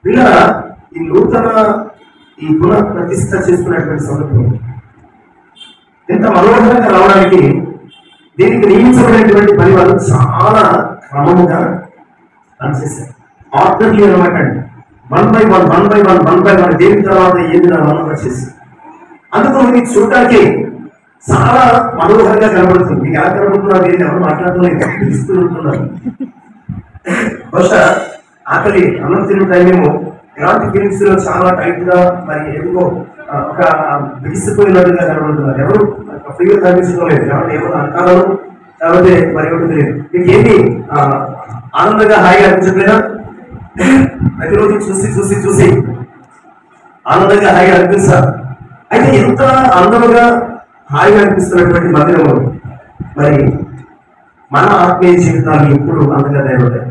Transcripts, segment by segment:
వీళ్ళ ఈ నూతన ఈ పునఃప్రతిష్ఠ చేసుకున్నటువంటి సందర్భం ఎంత మనోహరంగా రావడానికి దీనికి నియమించబడినటువంటి పని వాళ్ళు చాలా క్రమముగా పనిచేశారు. ఆర్డర్లీ అనమాట అండి. 1 by 1 దేని తర్వాత ఏది మనోహరంగా చేశారు. అందుకు మీకు చూడటానికి చాలా మనోహరంగా కనబడుతుంది. మీకు ఎలా కనబడుతున్నారు దీన్ని ఎవరు మాట్లాడుతున్నారు, పిలుస్తూ ఉంటున్నారు. బహుశా ఆకలి అన్నం తిన్న టైమేమో ఎలాంటి ఫీలింగ్స్ లో చాలా టైట్ గా మరి ఎందుకో ఒక బిగిసిపోయినట్టుగా కనబడుతున్నారు. ఎవరు ఫ్రీగా కనిపించడం ఎవరు ఏమన్నా అంటారు లేకపోతే మరి ఏమిటి తెలియదు. మీకు ఏంటి ఆనందంగా హాయిగా అనిపించట్లేదా? ప్రతిరోజు చూసి చూసి చూసి ఆనందంగా హాయిగా అనిపిస్తారు. అయితే ఎంత ఆనందంగా హాయిగా అనిపిస్తున్నటువంటి మందిరము మరి మన ఆత్మీయ జీవితాలు ఎప్పుడు అంతగా తయారవుతాయి.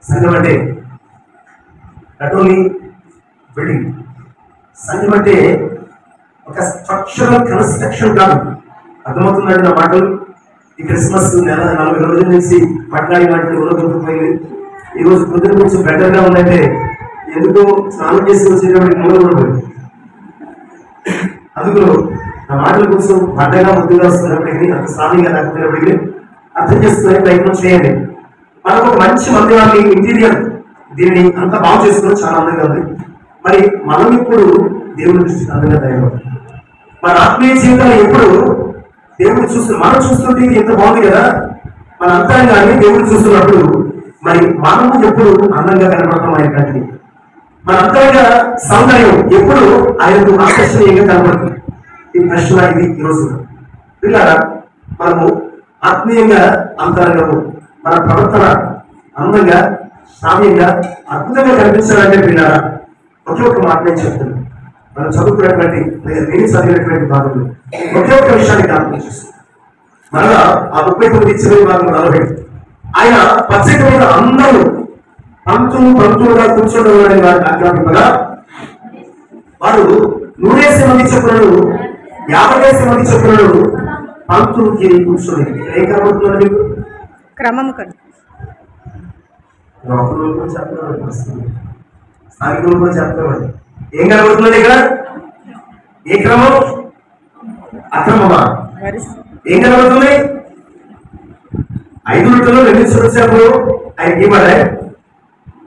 సంఘం అంటే నాట్ ఓన్లీ బిల్డింగ్. సంఘం అంటే ఒక స్ట్రక్చరల్ కన్స్ట్రక్షన్ కాదు. అర్థమవుతుందండి నా మాటలు? ఈ క్రిస్మస్ నెల 40 రోజుల నుంచి పట్లాడి లాంటి ఊరగొట్టుకుపోయింది. ఈ రోజు పొద్దున కొంచెం బెటర్గా ఉందంటే ఎందుకో స్నానం చేసి వచ్చేటప్పటికి మూల పడిపోయింది. అందుకు నా మాటల కోసం పండగ ముద్దుగా వస్తున్నప్పటికీ అంత స్వామిగా లేకపోయినప్పటికీ అర్థం చేసుకునే ప్రయత్నం చేయండి. మనకు ఒక మంచి మందిరాన్ని ఇంటీరియర్ దీన్ని అంత బాగు చేసుకోవడం చాలా అందంగా ఉంది. మరి మనం ఇప్పుడు దేవుడి దృష్టికి అందంగా తయారవుతుంది. మన ఆత్మీయ జీవితాలు ఎప్పుడు దేవుడు మనం చూస్తుంటే ఎంత బాగుంది కదా. మన అంతరంగాన్ని దేవుడు చూస్తున్నప్పుడు మరి మనము ఎప్పుడు అందంగా కనబడతాం ఆయన కంటికి. మన అంతరంగ సౌందర్యం ఎప్పుడు ఆయనకు ఆకర్షణీయంగా కనబడుతుంది. ఈ ప్రశ్న ఇది ఈరోజు పిల్లరా, మనము ఆత్మీయంగా అంతరంగము మన ప్రవర్తన అందంగా శ్రావ్యంగా అద్భుతంగా కనిపించాలంటే పిల్లరా ఒకే ఒక మాట నేను చెప్తున్నాను. మనం చదువుకున్నటువంటి నేను చదివినటువంటి భాగంలో ఒకే ఒక విషయాన్ని జ్ఞాపకం చేస్తుంది. మరలా ఆ 39 చివరి భాగం 40 ఆయన పచ్చిక మీద అందరూ పంతులుగా కూర్చోవడం వారిని ఆజ్ఞాపింపగా వారు 100 మంది చెప్పులను 50 మంది చెప్పులను పంతులుకి కూర్చొని ఏం కనబడుతున్నారు మీకు? క్రమము స్థానికులు కూడా చెప్తామండి. ఏం కనబడుతున్నది ఇక్కడ? ఏ క్రమం? అక్రమమా? ఏం కనబడుతుంది? 5 రొట్టెలు 2 చేపలు ఆయనకి ఇవ్వడే.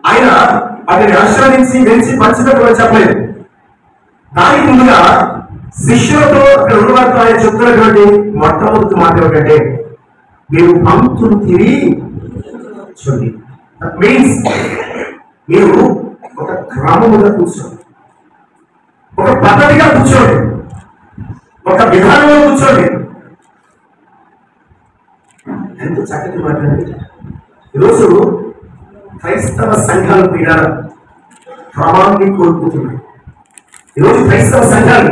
ఆయన వాటిని ఆశీర్వదించి వెలిచి పంచినట్టు చెప్పలేదు. దానికి ముందుగా శిష్యులతో అక్కడ ఉన్నవారితో ఆయన చెప్తున్నటువంటి మొట్టమొదటి మాట ఏమిటంటే మీరు పంక్తులు తిరిగి చూడండి. దట్ మీన్స్ మీరు ఒక క్రమముగా కూర్చోండి, ఒక పద్ధతిగా కూర్చోండి, ఒక విధానంలో కూర్చోండి. ఎంత చక్కటి మాట్లాడండి. ఈరోజు క్రైస్తవ సంఘాలు పీడ క్రమాన్ని కోల్పోతున్నాయి. ఈరోజు క్రైస్తవ సంఘాలు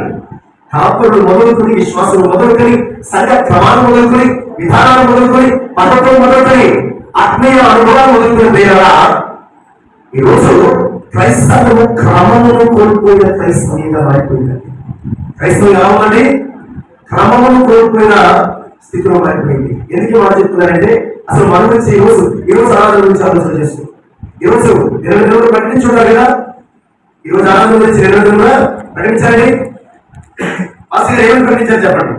కాపులు మొదలుకొని విశ్వాసులు మొదలుకొని సంఘ క్రమాలు మొదలుకొని విధానాలు మొదలుకొని పద్ధతులు మొదలుకొని ఆత్మీయ అనుభవాలు మొదలుకొని పేరా ఈరోజు క్రైస్తవులు క్రమమును కోల్పోయిన క్రైస్తవంగా మారిపోయింది. క్రైస్తవం ఎలా ఉందండి? క్రమమును కోల్పోయిన స్థితిలో మారిపోయింది. ఎందుకు మాట చెప్తున్నారంటే అసలు మన గురించి ఈరోజు ఆరాధన గురించి ఆలోచన చేస్తూ ఈరోజు 20 రోజులు ప్రకటించుంటారు కదా. ఈరోజు ఆరాధన గురించి 20 రోజులు కూడా ప్రకటించాలి. అసలు ఏమని ప్రకటించారు చెప్పండి.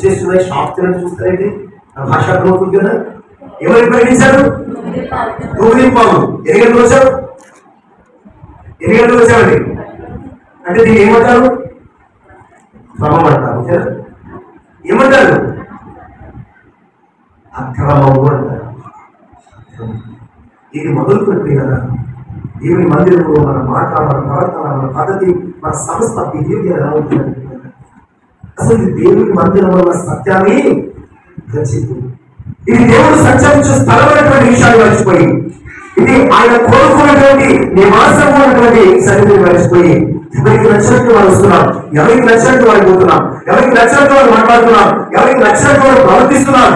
చేస్తున్నాయి షాప్ తినని చూస్తారండి. భాష అర్థమవుతుంది కదా. ఎవరికి ప్రకటించారు? 9:15. ఎన్ని గంటలు వచ్చావు? ఎన్ని గంటలు వచ్చామండి అంటే దీన్ని ఏమంటారు? క్రమం అంటారు. ఏమంటారు? అక్రమము అంటారు. ఇది మొదలుపెట్టి కదా దేవుని మందిరంలో మన మాట, మన ప్రవర్తన, మన పద్ధతి, మన సంస్థ బిహేవియర్ ఎలా ఉంటుంది? అసలు ఇది దేవుని మందిరంలో ఉన్న సత్యాన్ని చెప్పు. ఇది దేవుడు సంచరించే స్థలమైనటువంటి విషయాన్ని మర్చిపోయి, ఇది ఆయన కోరుకున్నటువంటి నివాసము అన్నటువంటి సన్నిధిని మర్చిపోయి ఎవరికి నచ్చినట్టు వారు వస్తున్నాం, ఎవరికి నచ్చినట్టు వారు పోతున్నాం, ఎవరికి నచ్చినట్టు వారు మాట్లాడుతున్నాం, ఎవరికి నచ్చినట్టు వారు ప్రవర్తిస్తున్నాం.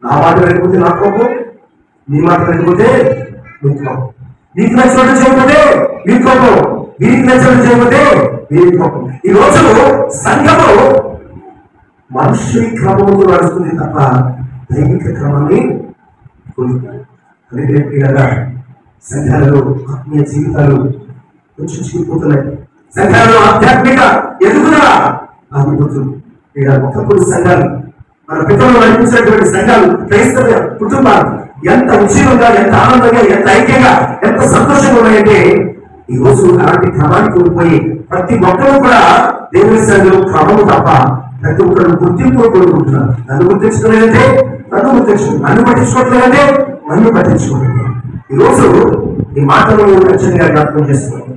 నా మాట వెళ్ళిపోతే నా కోపం, నీ మాట వెళ్ళిపోతే నీ కోపం, నీకు నచ్చినట్టు చేయకపోతే నీ కోపం, వీరికి నచ్చినట్టు చేయకపోతే వీరి కోపం. ఈ రోజు సంఘము మనుషుని క్రమముతో నడుస్తుంది తప్ప దైవిక క్రమాన్ని కోల్పోయారు. అదే సంఘాలలో ఆత్మీయ జీవితాలు కొంచెం చిరిగిపోతున్నాయి. సంఘాలలో ఆధ్యాత్మిక ఎదుగుదల ఆగిపోతుంది. ఇక్కడ ఒకప్పుడు సంఘాలు, మన పితరులు నడిపించినటువంటి సంఘాలు, క్రైస్తవ కుటుంబాలు ఎంత ఉచితంగా, ఎంత ఆనందంగా, ఎంత ఐక్యంగా, ఎంత సంతోషంగా ఉన్నాయంటే ఈ రోజు అలాంటి క్రమాన్ని కోల్పోయి ప్రతి ఒక్కరూ కూడా దేవుని సంఘంలో క్రమము తప్ప ప్రతి ఒక్కరు గుర్తింపు కోరుకుంటున్నారు. నన్ను గుర్తించుకోలేదంటే నన్ను గుర్తించు, నన్ను పట్టించుకోవట్లేదంటే నన్ను పట్టించుకోలేదు. ఈ రోజు ఈ మాటలు ఖచ్చితంగా జ్ఞాపకం చేసుకోవాలి.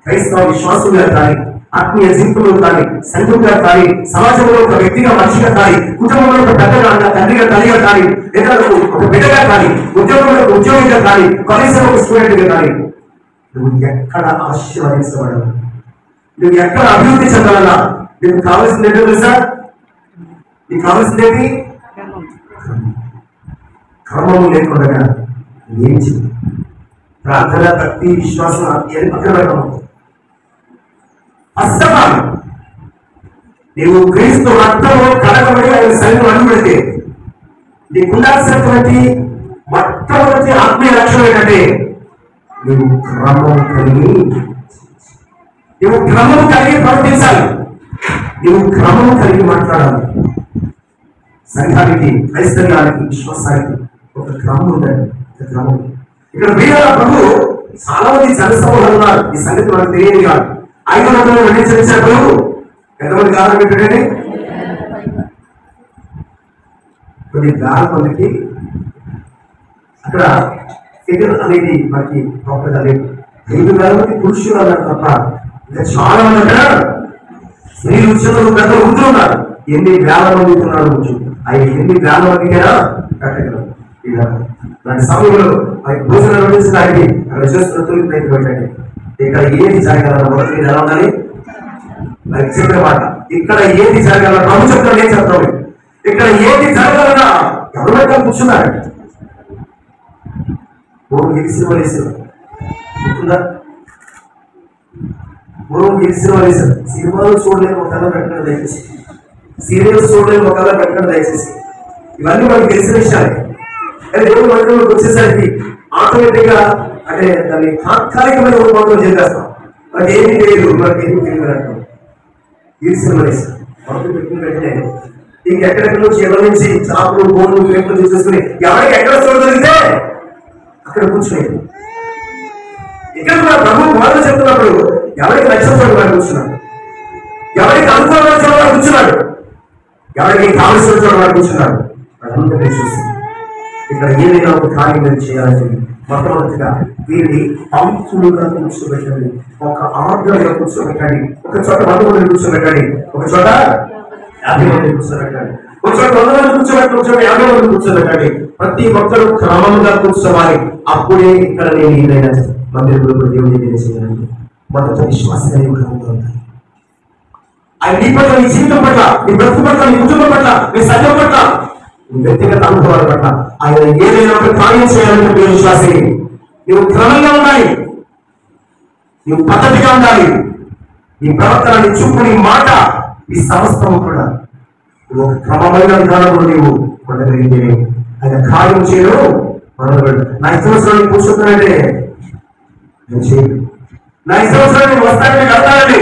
క్రైస్తవ విశ్వాసులుగా కానీ, ఆత్మీయ జీవితంలో కానీ, సంఘంగా కానీ, సమాజంలో ఒక వ్యక్తిగా, మనిషిగా కానీ, కుటుంబంలో ఒక పెద్దగా, తండ్రిగా, తల్లిగా కానీ, లేదా ఒక బిడ్డగా కానీ, ఉద్యోగంలో ఒక ఉద్యోగిగా కానీ, కాలేజీలో ఒక స్టూడెంట్ గా కానీ, నువ్వు ఎక్కడ ఆశీర్వదించబడాలి, నువ్వు ఎక్కడ అభివృద్ధి చెందాలన్నా నీకు కావాల్సింది ఏంటో తెలుసా? నీకు కావాల్సింది ఏంటి? క్రమము లేకుండా ఏం చేయాలి? ప్రార్థన, భక్తి, విశ్వాసం అని పక్కన పెట్టడం. అస్తమానం నీవు క్రీస్తు రక్తంలో కడగబడి ఆయన సైన్యం అడుగుపెడితే నీకు ఉండాల్సినటువంటి మొట్టమొదటి ఆత్మీయ లక్ష్యం ఏంటంటే నువ్వు క్రమం కలిగి, నువ్వు క్రమం కలిగి ప్రవర్తించాలి, నువ్వు క్రమం కలిగి మాట్లాడాలి. సంఘానికి, క్రైస్తవ్యానికి, విశ్వాసానికి ఒక క్రమం ఉందండి. ఒక క్రమం ఇక్కడ వీళ్ళ ప్రభు చాలా మంది జనసమూహాలు ఉన్నారు. ఈ సంగతి మనకు తెలియదు కాదు. 500 వెండించారు. ఎంతమంది కాలం పెట్టండి? కొన్ని వేల మందికి అక్కడ ఫిగర్ అనేది మనకి ప్రాపర్గా లేదు. 5,000 మంది పురుషులు అన్నారు తప్ప ఇంకా చాలా మంది అక్కడ స్త్రీలు, చిన్నలు, పెద్దలు ఉంటున్నారు. ఎన్ని వేల మంది ఉన్నారు. ఆయన ఎన్ని వేల మందికైనా కట్టగలరు. దాని సమయంలో భోజనం వడ్డించిన ఆయన్ని అక్కడ చేస్తున్న తొలి ప్రయత్నం పెట్టండి. ఇక్కడ ఏది జరగాలన్న మొదటి మీద ఎలా ఉండాలి? అది చెప్పే మాట. ఇక్కడ ఏది జరగాలన్న ప్రభు చెప్తాడు. ఏం చెప్తాడు? ఇక్కడ ఏది జరగాలన్నా ఎవరైనా కూర్చున్నారు. పూర్వం సినిమా వేసారు, గుర్తుందా? పూర్వం సినిమా వేశారు. సినిమాలు చూడలేని ఒక కళ పెట్టడం దయచేసి, సీరియల్స్ చూడలేని ఒక కళ పెట్టడం దయచేసి. ఇవన్నీ మనకు తెలిసిన విషయాలే. దేవుడు మందిరంలోకి వచ్చేసరికి ఆటోమేటిక్ గా అంటే దాన్ని తాత్కాలికమైన రూపంలో చేసేస్తాం. మనకి ఏమీ తెలియదు, మనకి ఏమీ తెలియదు. ఈ సినిమా వేశారు. మనకు పెట్టిన వెంటనే ఇంకెక్కడెక్కడ నుంచి ఎవరి నుంచి చాపులు, బోన్లు, పేపర్లు తీసేసుకుని ఎవరికి ఎక్కడ చూడగలిగితే అక్కడ కూర్చునేది. ఇక్కడ మన ప్రభు వాళ్ళు చెప్తున్నప్పుడు ఎవరికి నచ్చని వాడు కూర్చున్నాడు, ఎవరికి అనుకూలంగా చూడవాడు కూర్చున్నాడు, ఎవరికి కావలసిన చూడవాడు కూర్చున్నాడు. అందరినీ చూసి ఇక్కడ ఏదైనా ఒక కార్యం మీరు చేయాలని మొట్టమొదటిగా వీరిని పంక్తులుగా కూర్చోబెట్టండి, ఒక ఆర్డర్గా కూర్చోబెట్టండి. ఒక చోట 100 మంది కూర్చోబెట్టండి, ఒక చోట 50 మంది కూర్చోబెట్టండి, ఒక చోట 100 మంది కూర్చోబెట్టి, ఒక చోట 50 మంది కూర్చోబెట్టండి. ప్రతి ఒక్కరు క్రమంగా కూర్చోవాలి. అప్పుడే ఇక్కడ నేను ఏదైనా మందిరంలో దేవుని చేయాలండి. మొదట విశ్వాసంగా క్రమంగా ఉంటాయి. ఆయన నీ పట్ల, నీ జీవితం పట్ల, నీ బ్రతుకు పట్ల, నీ కుటుంబం పట్ల, నీ సంఘం పట్ల, వ్యక్తిగత అనుభవాల పట్ల ఆయన ఏదైనా ఒక కార్యం చేయాలంటే విశ్వాసే. నువ్వు క్రమంగా ఉండాలి, నువ్వు పద్ధతిగా ఉండాలి. నీ ప్రవర్తన, నీ చూపు, నీ మాట, ఈ సమస్తము కూడా నువ్వు ఒక క్రమమైన విధానంలో నీవు ఉండగలిగితే ఆయన కార్యం చేయడం మొదలుపెడు. నా ఇష్టం కూర్చుంటానంటే నేను చేయను, నా ఇష్టం వస్తానంటే కడతానండి,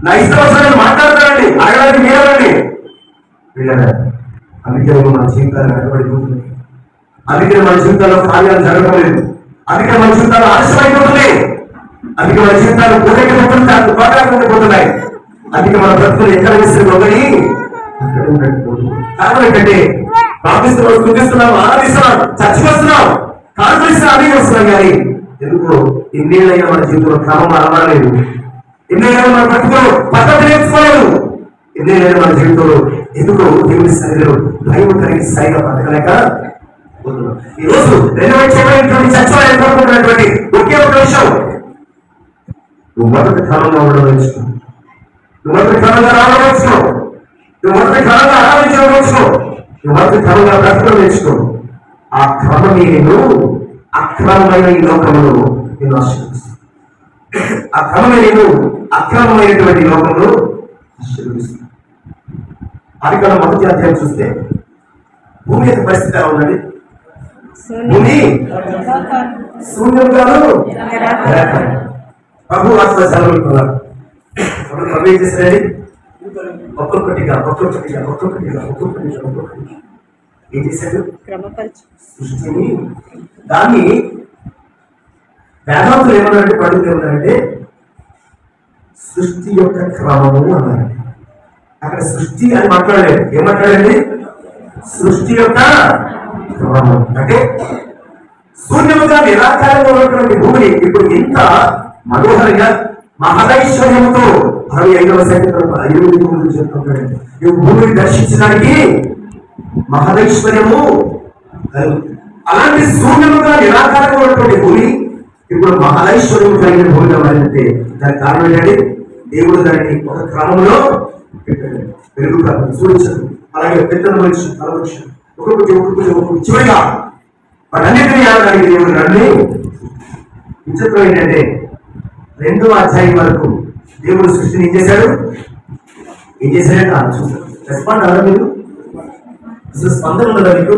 నా ఇష్టం మాట్లాడతానండి, ఆగడానికి మీరండి వీళ్ళ. అందుకే మన జీవితాలు వెనకబడిపోతుంది. అందుకే మన జీవితాల్లో కార్యాలు జరగలేదు. అందుకే మన జీవితాలు ఆలస్యమైపోతుంది. అందుకే మన జీవితాలు పోతున్నాయి. అందుకే మన బ్రతుకులు ఎక్కడ వేసిన ఒకటి అక్కడ ఉండకపోతుంది. కారణం ఏంటంటే ప్రార్థిస్తున్నాం, స్థుతిస్తున్నాం, ఆరాధిస్తున్నాం, చర్చకు వస్తున్నాం, కాన్ఫరెన్స్ అన్నీ వస్తున్నాం. కానీ ఎందుకు ఎన్నేళ్ళైనా మన జీవితంలో క్రమం అలవాలేదు, ఎన్నేళ్ళైనా మన బ్రతుకులు పద్ధతి నేర్చుకోలేదు, ఎన్నేళ్ళైనా మన జీవితంలో ఎందుకు దేవుని సన్నిధిలో భయం కలిగి స్థాయిగా బతకలేక పోతున్నాం. ఈ రోజు రెనోవేట్ చేయబడినటువంటి చర్చలో ఏర్పడుతున్నటువంటి ఒకే ఒక విషయం, నువ్వు మొదటి క్రమంగా ఉండడం నేర్చుకో, నువ్వు మొదటి క్రమంగా రావడం నేర్చుకో, నువ్వు మొదటి క్రమంగా ఆరాధించడం నేర్చుకో, నువ్వు మొదటి క్రమంగా బ్రతకడం నేర్చుకో. ఆ క్రమమే నేను అక్రమమైన ఈ లోకంలో నేను ఆశీర్వదిస్తాను. ఆ క్రమమే నేను అక్రమమైనటువంటి లోకంలో ఆశీర్వదిస్తాను. ఆదికాండం 1వ అధ్యాయం చూస్తే భూమి యొక్క పరిస్థితి ఎలా ఉందండి? భూమి శూన్యం కాదు, ప్రభు ఆత్మ సెలవుకున్నారు. ప్రభు ఏం చేశారండి? ఒక్కొక్కటిగా ఏం చేశాడు? సృష్టిని దాన్ని వేదాంతులు ఏమన్నారంటే, పండితులు ఏమన్నారంటే సృష్టి యొక్క క్రమము అన్నారు. అక్కడ సృష్టి అని మాట్లాడలేదు. ఏం మాట్లాడండి? సృష్టి యొక్క క్రమము అంటే శూన్యముగా నిరాకారంగా ఉన్నటువంటి భూమిని ఇప్పుడు ఇంత మనోహరంగా మహదైశ్వర్యంతో 65వ సంఖ్య చెప్తున్నాడు. ఈ భూమిని దర్శించడానికి మహదైశ్వర్యము. అలాంటి శూన్యముగా నిరాకారంగా ఉన్నటువంటి భూమి ఇప్పుడు మహదైశ్వర్యం కలిగిన భూమిగా మారిందంటే దానికి కారణం ఏంటంటే దేవుడు దాన్ని ఒక క్రమంలో పెట్టాడు. పెరుగు సూచించదు. అలాగే పెద్దల మనిషి అలవృక్షం ఒక్కొక్కటి చివరిగా వాటన్నిటినీ ఆడడానికి దేవుడు నన్ను. విచిత్రం ఏంటంటే 2వ అధ్యాయం వరకు దేవుడు సృష్టిని ఏం చేశాడు చూసారు. రెస్పాండ్ అవ్వదా మీరు? అసలు స్పందన ఉండదా మీకు?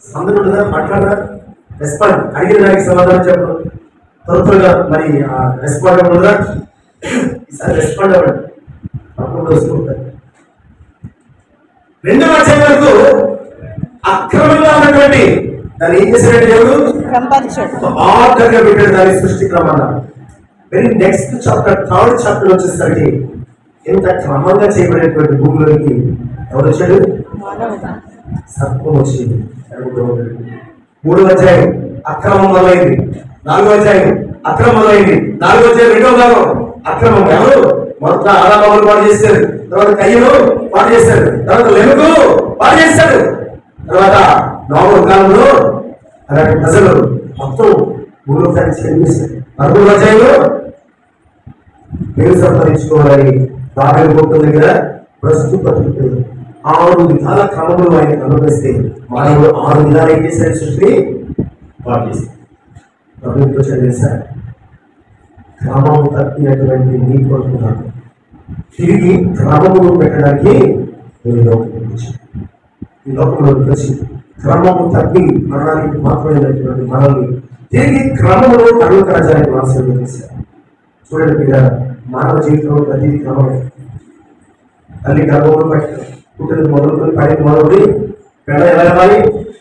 స్పందన ఉండదా? మాట్లాడదా? రెస్పాండ్ అడిగిన దానికి సమాధానం చెప్పడం త్వరగా మరి రెస్పాండ్ ఉండదా? ఈసారి రెస్పాండ్ అవ్వండి. వస్తుంటారు. 2వ అధ్యాయం వరకు అక్రమంగా ఉన్నటువంటి దాన్ని ఏం చేశాడంటే దేవుడు ఆర్డర్గా పెట్టాడు. దాని సృష్టి క్రమాన్ని very next chapter 3rd chapter వచ్చేసరికి ఎంత క్రమంగా చేయబడినటువంటి భూమిలోకి ఎవరు వచ్చాడు? సర్పం వచ్చింది. 3వ అధ్యాయం అక్రమం మొదలైంది. 4వ అధ్యాయం అక్రమం మొదలైంది. 4వ అధ్యాయం 2వ భాగం అక్రమం. ఎవరు? మొదట ఆదాము పాడు చేశారు, తర్వాత కయ్యను పాడు చేశారు, తర్వాత లెముకు పాడు చేశాడు, తర్వాత నోవహు కాలంలో అలాంటి ప్రజలు మొత్తం భూలోకాన్ని చేశారు. 4వ అధ్యాయంలో దేవుడు సంపాదించుకోవాలని బాబేలు గోపురం దగ్గర ప్రస్తుతం 6 విధాల క్రమంలో ఆయన అనుభవిస్తే మానవుడు 6 విధాలు ఏం చేశాడు? సృష్టిని పాడు చేశారు. ప్రభుత్వం చదివేశారు. క్రమము తప్పినటువంటి నీ కొరకు తిరిగి క్రమమును పెట్టడానికి నేను లోకంలోకి వచ్చాను. ఈ లోకంలోకి వచ్చి క్రమము తప్పి మరణానికి మాత్రమైనటువంటి మనల్ని తిరిగి క్రమమును పర్వత రాజ్యానికి వారసులుగా చేశారు. చూడండి మీద మానవ జీవితంలో ప్రతిదీ క్రమమే. తల్లి గర్భమును బట్టి పుట్టిన మొదలుకొని పడిన మొదలుకొని పెండ ఎలాగాలి?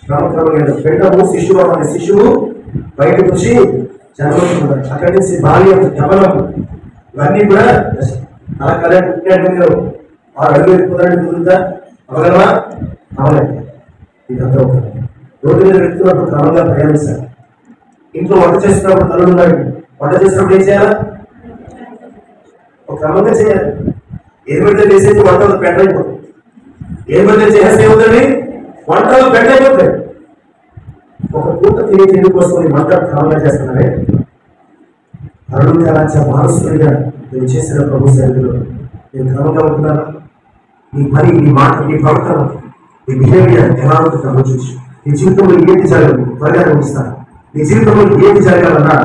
క్రమక్రమంగా పెండము శిశువు అనే శిశువు బయటకు వచ్చి జన్మవుతున్నారు. అక్కడి నుంచి బాల్యం, యవ్వనం ఇవన్నీ కూడా అలా కదా పుట్టినట్టు 6 అడుగులు కుదరడానికి కుదురుతా అవగలవా? అవలేదు. ఇదంతా రోడ్డు మీద వెళ్తున్నప్పుడు క్రమంగా ప్రయాణిస్తారు. ఇంట్లో వంట చేస్తున్నప్పుడు తల్లుడు ఉన్నాడు. వంట చేసినప్పుడు ఏం చేయాలా? ఒక క్రమంగా చేయాలి. ఏది పడితే చేసేది వంటలు పెట్టయిపోతుంది. ఏది పడితే చేస్తే ఏమవుతుంది? వంటలు పెట్టయిపోతాయి. ఒక పూట తిరిగి కోసం వంట క్రమంగా చేస్తున్నారే. అరుణ్ రాజ్య వారసుడిగా నేను చేసిన ప్రభు సన్నిధిలో నేను క్రమంగా ఉంటున్నాను. నీ పని, నీ మాట, నీ ప్రవర్తన, నీ బిహేవియర్ ఎలా ఉంటుందో చూసి నీ జీవితంలో ఏది జరగదు త్వరగా ఉంచుతాను. నీ జీవితంలో ఏది జరగాలన్నా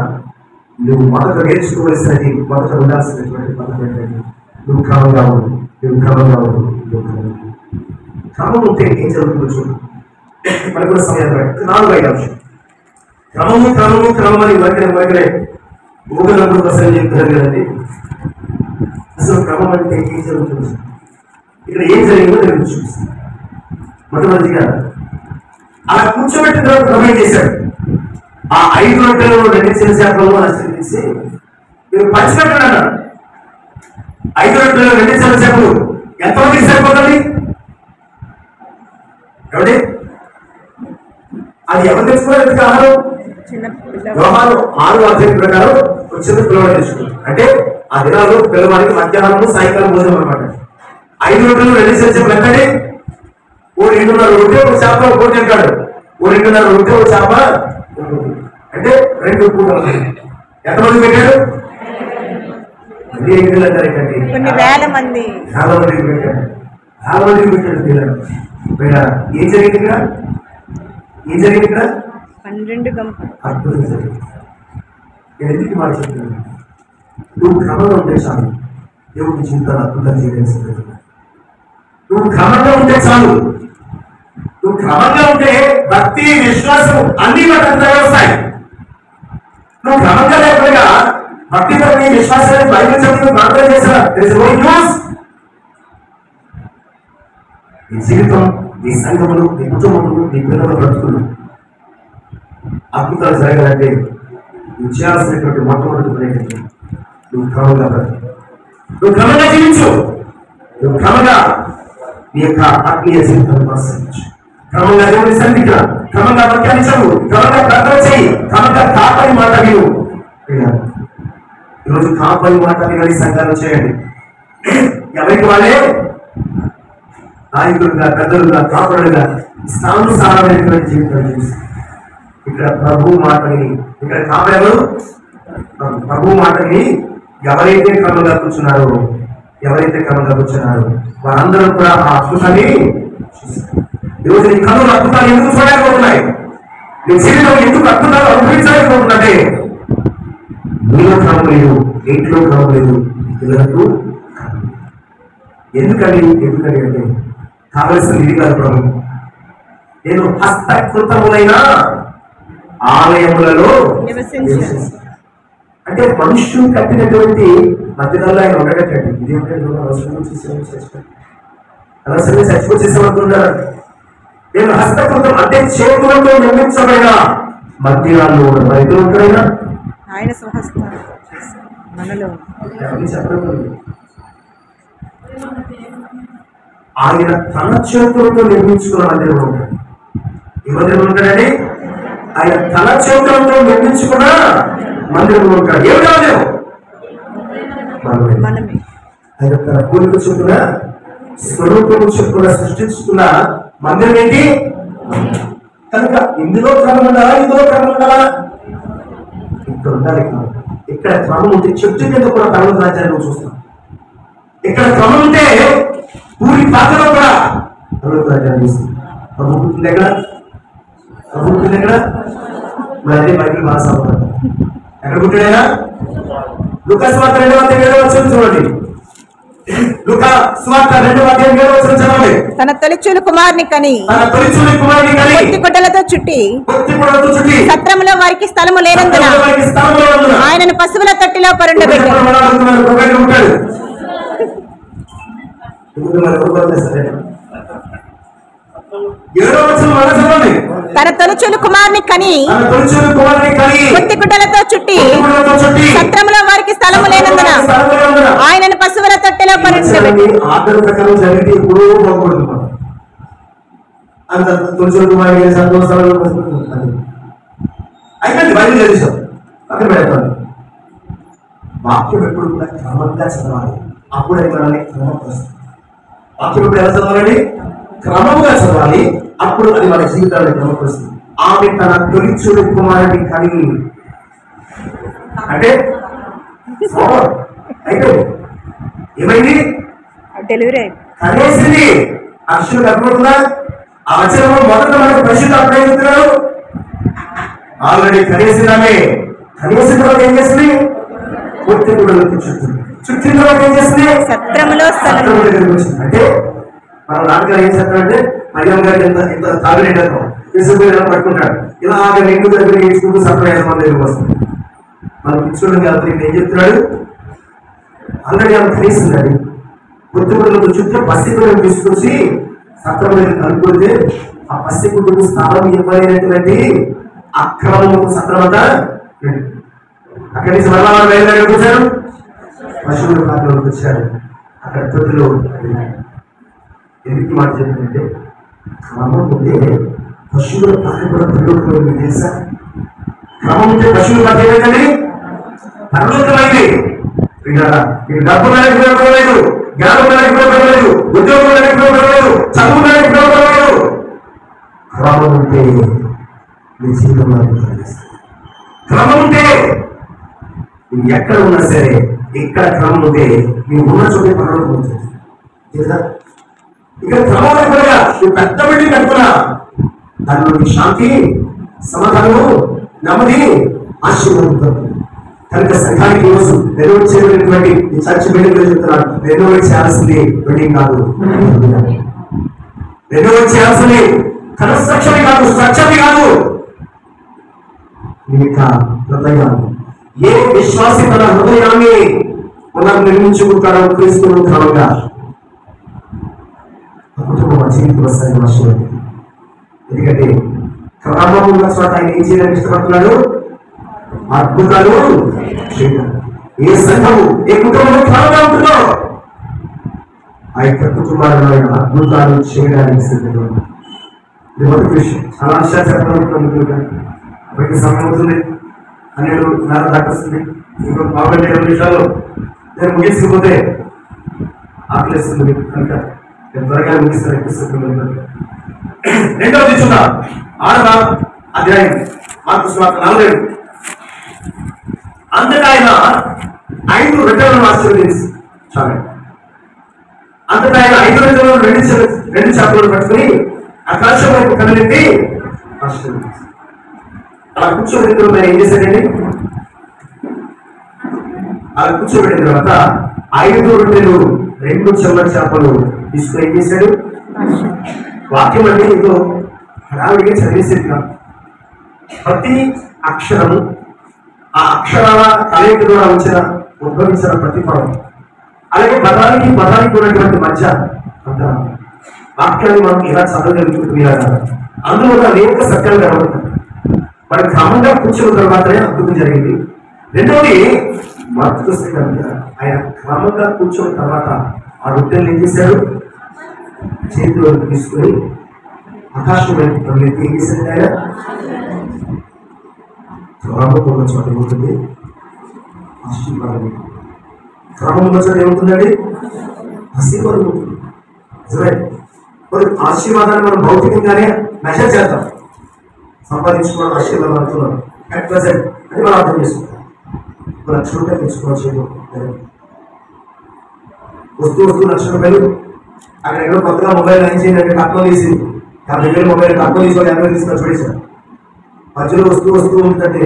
నువ్వు మొదట నేర్చుకోవలసినది, మొదట ఉండాల్సినటువంటి పద్ధతి ఏంటంటే నువ్వు క్రమంగా ఉండు, నువ్వు క్రమంగా ఉండు, నువ్వు క్రమం ఉంటే ఏం జరుగుతుందో చూడు. మనకున్న సమయాన్ని 4వ అంశం క్రమము అని వైఖరే గూగుల్ ప్రసంగం చెప్తారు కదండి. అసలు క్రమం అంటే ఏం జరుగుతుంది? ఇక్కడ ఏం జరిగిందో నేను చూపిస్తాను. మొట్టమొదటిగా అలా కూర్చోబెట్టిన తర్వాత క్రమం చేశాడు. ఆ 5 రొట్టెలు 2 చిన్న చేపలను ఆశీర్వదించి మీరు పంచిపెట్టండి అన్నాడు. 5 రొట్టెలు 2 చిన్న చేపలు ఎంతమందికి సరిపోతుంది? ఎవడి? అది ఎవరు తెచ్చుకోలేదు? ఆహారం వ్యవహారం 6వ అధ్యాయం ప్రకారం చిన్న పిల్లవాడు తెచ్చుకున్నాడు. అంటే ఆ దినాలు పిల్లవాడికి మధ్యాహ్నం సాయంకాలం భోజనం అనమాట. 5 రొట్టెలు 2 చిన్న చేపలు ఎంతండి? 2.5 రొట్టె ఒక చేప ఒకటి తింటాడు. 2.5 రొట్టె ఒక చేప అంటే 2 పూటలు. ఎంతమంది పెట్టాడు? కొన్ని వేల మంది పెట్టాడు. 50 మందికి పెట్టాడు పిల్లలు. ఏం జరిగింది ఇక్కడ? 12 గంపలు. అద్భుతం జరిగింది. నేను ఎందుకు మాట చెప్తున్నాను? నువ్వు క్రమంగా ఉంటే చాలు దేవుడి జీవితాలు అద్భుతం చేయడానికి. నువ్వు క్రమంగా ఉంటే చాలు నువ్వు క్రమంగా ఉంటే భక్తి విశ్వాసం అన్ని వాటి వస్తాయి. నువ్వు క్రమంగా లేకుండా భక్తి పని విశ్వాసాన్ని బైబిల్ చదివి ప్రార్థన చేసిన నీ జీవితం, నీ సంఘములు, నీ కుటుంబములు, నీ పిల్లల బ్రతుకులు అద్భుతాలు జరగాలంటే నువ్వు చేయాల్సినటువంటి మొట్టమొదటి ప్రయత్నం నువ్వు క్రమంగా బ్రతుకు. నువ్వు క్రమంగా జీవించు. నువ్వు క్రమంగా నీ యొక్క ఆత్మీయ జీవితాన్ని కొనసాగించు. క్రమంగా దేవుని సన్నిధిగా, క్రమంగా వాక్యాన్ని చదువు, క్రమంగా ప్రార్థన చేయి, క్రమంగా కాపరి మాట విను. ఈరోజు కాపరి మాట వినని సంఘాలు చేయండి. ఎవరికి వాళ్ళే నాయకులుగా, పెద్దలుగా, కాపరులుగా ఇష్టానుసారమైనటువంటి జీవితాన్ని చూసి ఇక్కడ ప్రభు మాటని, ఇక్కడ కాపరు ప్రభు మాటని ఎవరైతే క్రమంగా కూర్చున్నారో వారందరూ కూడా ఆ అద్భుతాన్ని చూస్తారు. ఈరోజు నీ కన్నులు అద్భుతాలు ఎందుకు చూడలేకపోతున్నాయి? నీ జీవితం ఎందుకు అద్భుతాలు అనుభవించలేకపోతుందంటే నీలో క్రమం లేదు, ఇంట్లో క్రమం లేదు, పిల్లలకు ఎందుకని అంటే కావలసిన ఇది కాదు ప్రభు. నేను హస్తకృతములైన ఆలయములలో అంటే మనుష్యులు కట్టినటువంటి మధ్యలో ఆయన ఉండగట్టండి. ఇదేంటే అవసరం చచ్చిపోచేసేవాడుతున్నారు. నేను హస్తకృతం అంటే చేతులతో నిర్మించబడిన మందిరాల్లో ఉన్న రైతులు ఉంటారైనా ఆయన స్వహస్తాలు మనలో ఆయన తన చేతులతో నిర్మించుకున్న మందిరం ఉంటాడు. ఈ మందిరం ఉంటాడండి, ఆయన తన చేతులతో నిర్మించుకున్న మందిరం ఉంటాడు. ఏమిటో మనమే ఆయన తన పోలిక చొప్పున స్వరూపము చొప్పున సృష్టించుకున్న మందిరం ఏంటి? కనుక ఇందులో క్రమం ఉండాలా, ఇందులో క్రమం ఉండాలా? ఇక్కడ ఉండాలి క్రమం. ఇక్కడ క్రమం ఉంటే చెట్టు కింద కూడా పర్వత రాజ్యాన్ని నువ్వు చూస్తావు. ఇక్కడ క్రమం ఉంటే పూరి పాత్రలో కూడా పర్వత రాజ్యాన్ని చూస్తాం. ప్రభు పుట్టింది ఎక్కడ? మరి అదే బైబిల్ భాష ఎక్కడ పుట్టాడైనా? లూకా సువార్త 2:7 చూడండి. లూకా సువార్త 2:7 చదవండి. తన తొలిచూలు కుమారుని కని పొత్తి గుడ్డలతో చుట్టి సత్రములో వారికి స్థలము లేనందున ఆయనను పశువుల తొట్టిలో పరుండబెట్టాడు. తన తొలిచూలు కుమారుని కని పొత్తి గుడ్డలతో చుట్టి సత్రములో వారికి స్థలము లేనందున ఆయనను పశువుల తొట్టిలో పరుండబెట్టాడు. వాక్యం ఎప్పుడు కూడా క్రమంగా చదవాలి. అప్పుడే మనల్ని క్రమపరుస్తుంది. వాక్యం ఎప్పుడు ఎలా చదవాలండి? క్రమంగా చదవాలి. అప్పుడు అది మన జీవితాన్ని క్రమపరుస్తుంది. ఆమె తన తొలిచూలు కుమారుడిని కలిగి అంటే అయితే ఏమైంది? డెలివరీ కనేసింది. అక్షులకు అర్థమవుతుందా? ఆ వచనంలో మొదట మనకు పరిశుద్ధ అప్పుడే చెప్తున్నారు. ఆల్రెడీ కనేసిందామే. కనేసిన తర్వాత ఏం చేస్తుంది? పూర్తి కూడా చుట్టిన తర్వాత ఏం చేస్తుంది? సత్రములో అంటే మన నాన్నగారు ఏం చెప్తారంటే మహిళ గారికి ఎంత తాగులేట పట్టుకుంటాడు. ఇలా రెండు దగ్గర వేసుకుంటూ సత్రం మంది దగ్గరికి వస్తుంది. మనం కూర్చోడం కాదు. ఏం చెప్తున్నాడు? ఆల్రెడీ ఆమె కనేసిందండి. పొత్తుగుడ్డలతో చుట్టూ పసిగుడ్డలు తీసుకొచ్చి సత్రం దగ్గర కనుక్కుంటే ఆ పసిగుడ్డకు స్థానం ఇవ్వలేనటువంటి అక్రమము సత్రం అంతా అక్కడి నుంచి మళ్ళా బయలుదేరి వచ్చారు. పశువుల పాత్రలోకి వచ్చారు. అక్కడ తొట్టిలో ఎందుకు మాట చెప్పిందంటే క్రమం ఉంటే పశువుల పాత్ర కూడా పరలోకమైంది తెలుసా? క్రమం ఉంటే పశువుల పాత్ర ఏమైందండి? పరలోకమైంది. డబ్బు మేరకు ఉపయోగపడలేదు, జ్ఞానం మేరకు ఉపయోగపడలేదు, ఉద్యోగం మేరకు ఉపయోగపడలేదు, చదువు మేరకు ఉపయోగపడలేదు. క్రమం ఉంటే నీ జీవితంలో క్రమం ఉంటే నువ్వు ఎక్కడ ఉన్నా సరే, ఎక్కడ క్రమం ఉంటే నువ్వు ఉన్న చోటే పరలోకం ఉంటుంది. ఇక్కడ క్రమం కూడా నువ్వు పెద్ద బిల్డింగ్ కట్టుకున్నా దానిలో శాంతి, సమాధానము, నెమ్మది, ఆశీర్వాదం. కనుక సంఘానికి రోజు రెనోవేట్ చేయబడినటువంటి ఈ చర్చ్ బిల్డింగ్ లో చెప్తున్నాను, రెనోవేట్ చేయాల్సింది బిల్డింగ్ కాదు, రెనోవేట్ చేయాల్సింది కాదు, స్ట్రక్చర్ని కాదు, నీ యొక్క హృదయాన్ని. ఏ విశ్వాసి తన హృదయాన్ని పునర్నిర్మించుకుంటాడో క్రీస్తును క్రమంగా కుటుంబ జీవితం వస్తాయి వర్షం. ఎందుకంటే క్రమం ఉన్న చోట ఆయన ఏం చేయడానికి ఇష్టపడుతున్నాడు? అద్భుతాలు చేయడం. ఏ సంఘము, ఏ కుటుంబం క్రమంగా ఉంటుందో ఆ యొక్క కుటుంబాలలో అద్భుతాలు చేయడానికి సిద్ధంగా ఉన్నారు. ఇది మొదటి విషయం. చాలా విషయాలు చెప్పాలనుకుంటున్నాను. అప్పటికి సమయం అవుతుంది, 12:30 దాటొస్తుంది. ఇంకో 20 నిమిషాలు నేను ముగిసిపోతే ఆకలిస్తుంది కనుక నేను త్వరగా ముగిస్తాను. రెండవది చూద్దాం. 6వ అధ్యాయం మార్కు సువార్త 4. అంతటా ఆయన 5 రొట్టెలను ఆశీర్వదించాడు. అంతటా ఆయన 5 రొట్టెలను 2 చేపలను పట్టుకుని ఆకాశం వైపు కనులెత్తి ఆశీర్వదించాడు. అలా కూర్చోబెట్టిన ఆయన ఏం చేశాడండి? అలా కూర్చోబెట్టిన తర్వాత 5 రొట్టెలు 2 చిన్న చేపలు తీసుకుని ఏం చేశాడు? వాక్యం అంటే ఏదో హడావిడిగా చదివేసేది కాదు. ప్రతి అక్షరము ఆ అక్షరాల కలయిక ద్వారా ఉద్భవించిన ప్రతిఫలం, అలాగే పదానికి ఉన్నటువంటి మధ్య అంత వాక్యాన్ని మనం ఇలా చదవగలుగుతున్నారా? అందులో అనేక సత్యాలు కనబడతాయి. మరి క్రమంగా కూర్చున్న తర్వాతనే అద్భుతం జరిగింది. రెండవది మార్పు ఆయన క్రమంగా కూర్చున్న తర్వాత ఆ రొట్టెలు ఏం చేశాడు? చేతిలో తీసుకుని ఆకాశం వైపు తనకి ఏం చేశాడు? ఆయన క్రమంలో ఉన్న చోట ఏమవుతుంది? ఆశీర్వాదం. క్రమం ఉన్న చోట ఏమవుతుందండి? ఆశీర్వాదం అవుతుంది. నిజమే. మరి ఆశీర్వాదాన్ని మనం భౌతికంగానే మెజర్ చేద్దాం. సంపాదించుకోవడం ఆశీర్వాదం అవుతున్నాం అట్ ప్రెసెంట్ అని మనం అర్థం చేసుకుంటాం. మన లక్ష తెచ్చుకోవచ్చు. వస్తూ 1,00,000 రూపాయలు అక్కడ ఎక్కడో కొత్తగా మొబైల్ లాంచ్ చేయండి తక్కువ తీసింది. 50,000 మొబైల్ తక్కువ తీసుకోవాలి, 50,000 తీసుకొని చూడేశారు. మధ్యలో వస్తూ ఉంటుందంటే